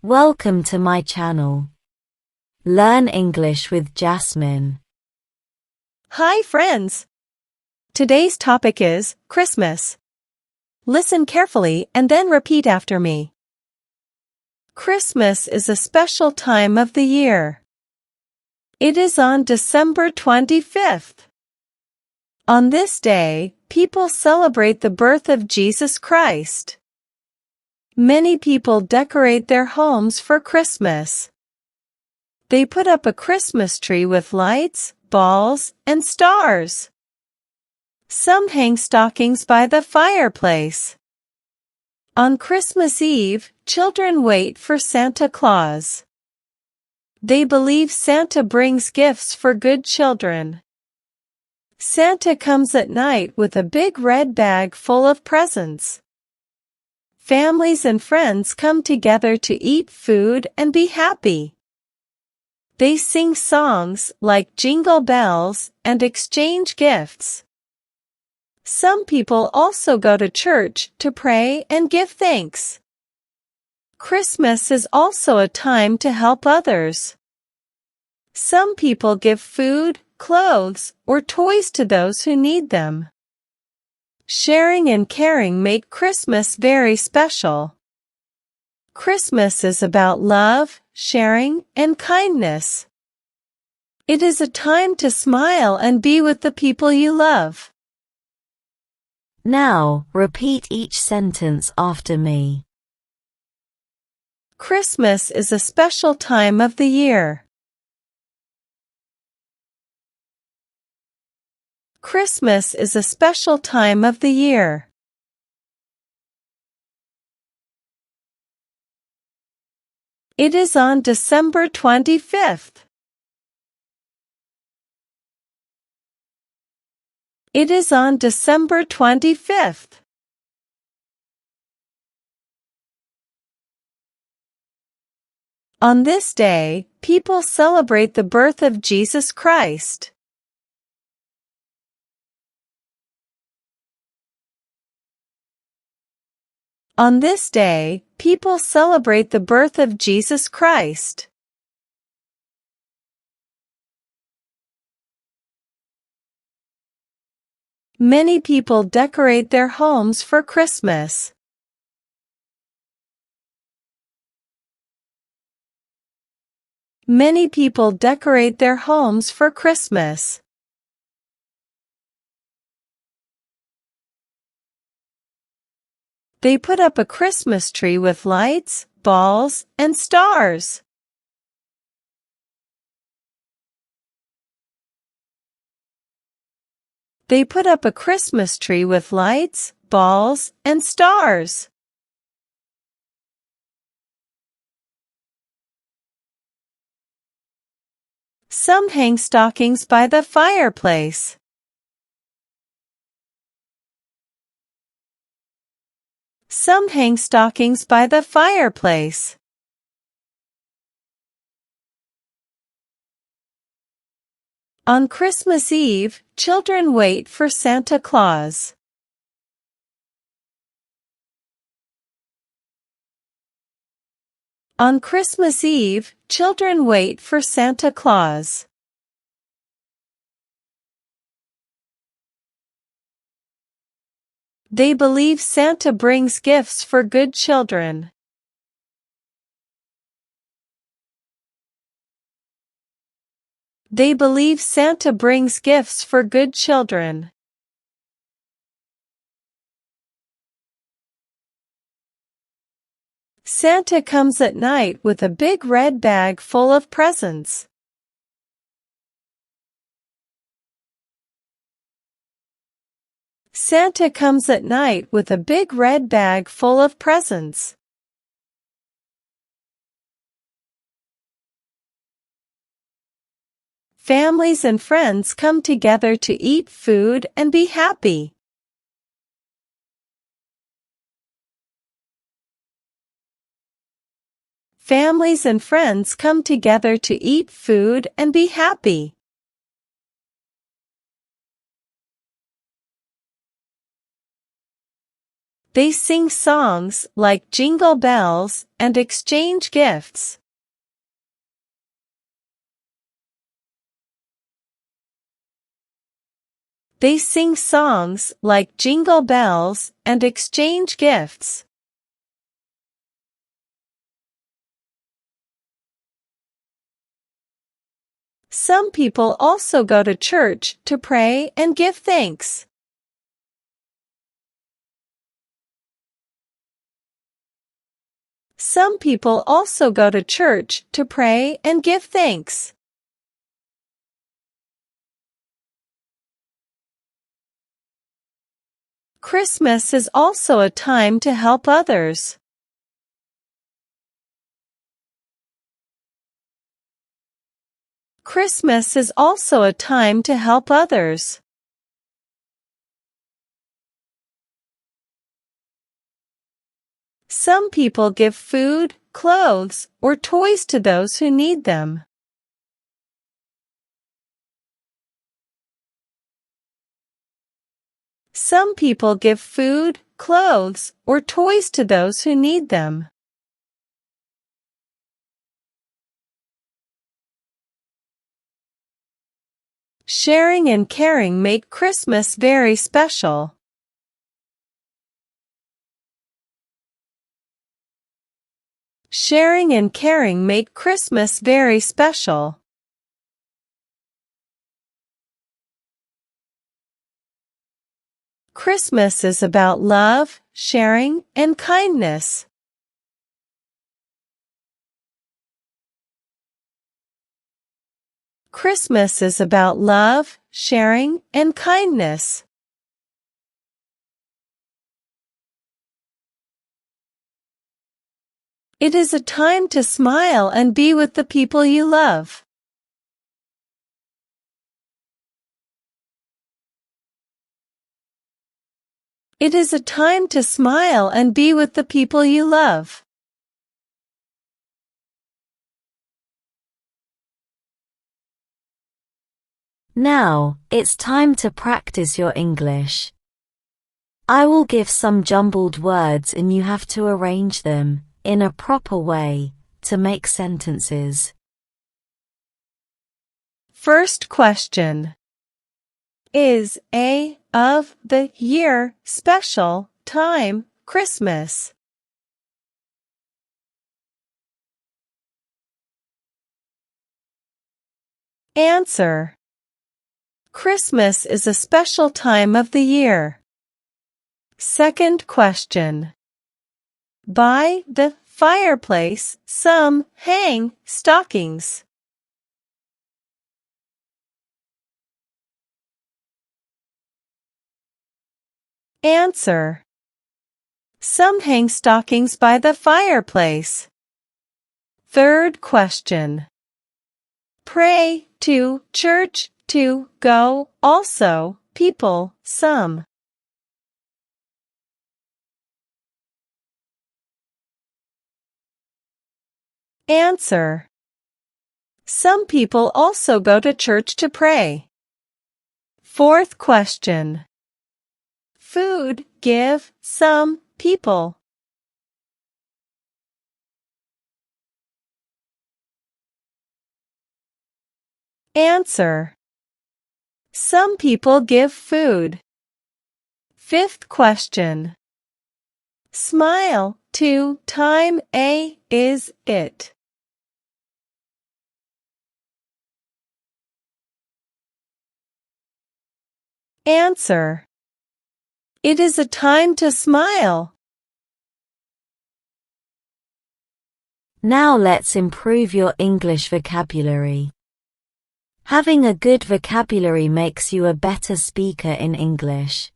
Welcome to my channel. Learn English with Jasmine. Hi friends! Today's topic is Christmas. Listen carefully and then repeat after me. Christmas is a special time of the year. It is on December 25th. On this day, people celebrate the birth of Jesus Christ. Many people decorate their homes for Christmas. They put up a Christmas tree with lights, balls, and stars. Some hang stockings by the fireplace. On Christmas Eve, children wait for Santa Claus. They believe Santa brings gifts for good children. Santa comes at night with a big red bag full of presents. Families and friends come together to eat food and be happy. They sing songs like Jingle Bells and exchange gifts. Some people also go to church to pray and give thanks. Christmas is also a time to help others. Some people give food, clothes, or toys to those who need them. Sharing and caring make Christmas very special. Christmas is about love, sharing, and kindness. It is a time to smile and be with the people you love. Now, repeat each sentence after me. Christmas is a special time of the year. Christmas is a special time of the year. It is on December 25th. It is on December 25th. On this day, people celebrate the birth of Jesus Christ. On this day, people celebrate the birth of Jesus Christ. Many people decorate their homes for Christmas. Many people decorate their homes for Christmas. They put up a Christmas tree with lights, balls, and stars. They put up a Christmas tree with lights, balls, and stars. Some hang stockings by the fireplace. Some hang stockings by the fireplace. On Christmas Eve, children wait for Santa Claus. On Christmas Eve, children wait for Santa Claus. They believe Santa brings gifts for good children. They believe Santa brings gifts for good children. Santa comes at night with a big red bag full of presents. Santa comes at night with a big red bag full of presents. Families and friends come together to eat food and be happy. Families and friends come together to eat food and be happy. They sing songs like Jingle Bells and exchange gifts. They sing songs like Jingle Bells and exchange gifts. Some people also go to church to pray and give thanks. Some people also go to church to pray and give thanks. Christmas is also a time to help others. Christmas is also a time to help others. Some people give food, clothes, or toys to those who need them. Some people give food, clothes, or toys to those who need them. Sharing and caring make Christmas very special. Sharing and caring make Christmas very special. Christmas is about love, sharing, and kindness. Christmas is about love, sharing, and kindness. It is a time to smile and be with the people you love. It is a time to smile and be with the people you love. Now, it's time to practice your English. I will give some jumbled words and you have to arrange them, in a proper way, to make sentences. First question. Is a of the year special time Christmas? Answer. Christmas is a special time of the year. Second question. By the fireplace, some hang stockings. Answer. Some hang stockings by the fireplace. Third question. Pray to church to go also people some. Answer. Some people also go to church to pray. Fourth question. Food give some people. Answer. Some people give food. Fifth question. Smile to time a is it. Answer. It is a time to smile. Now let's improve your English vocabulary. Having a good vocabulary makes you a better speaker in English.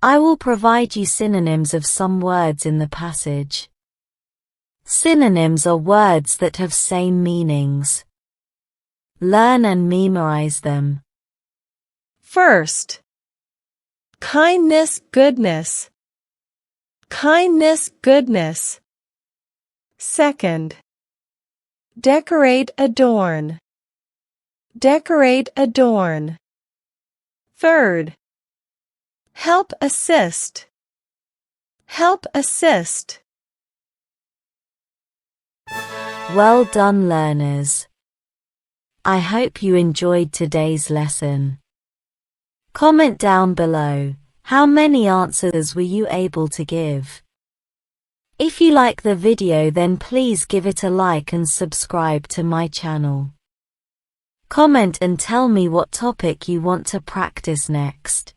I will provide you synonyms of some words in the passage. Synonyms are words that have same meanings. Learn and memorize them. First. Kindness, goodness. Kindness, goodness. Second. Decorate, adorn. Decorate, adorn. Third. Help, assist. Help assist. Well done, learners. I hope you enjoyed today's lesson. Comment down below, how many answers were you able to give? If you like the video, then please give it a like and subscribe to my channel. Comment and tell me what topic you want to practice next.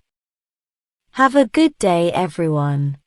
Have a good day, everyone.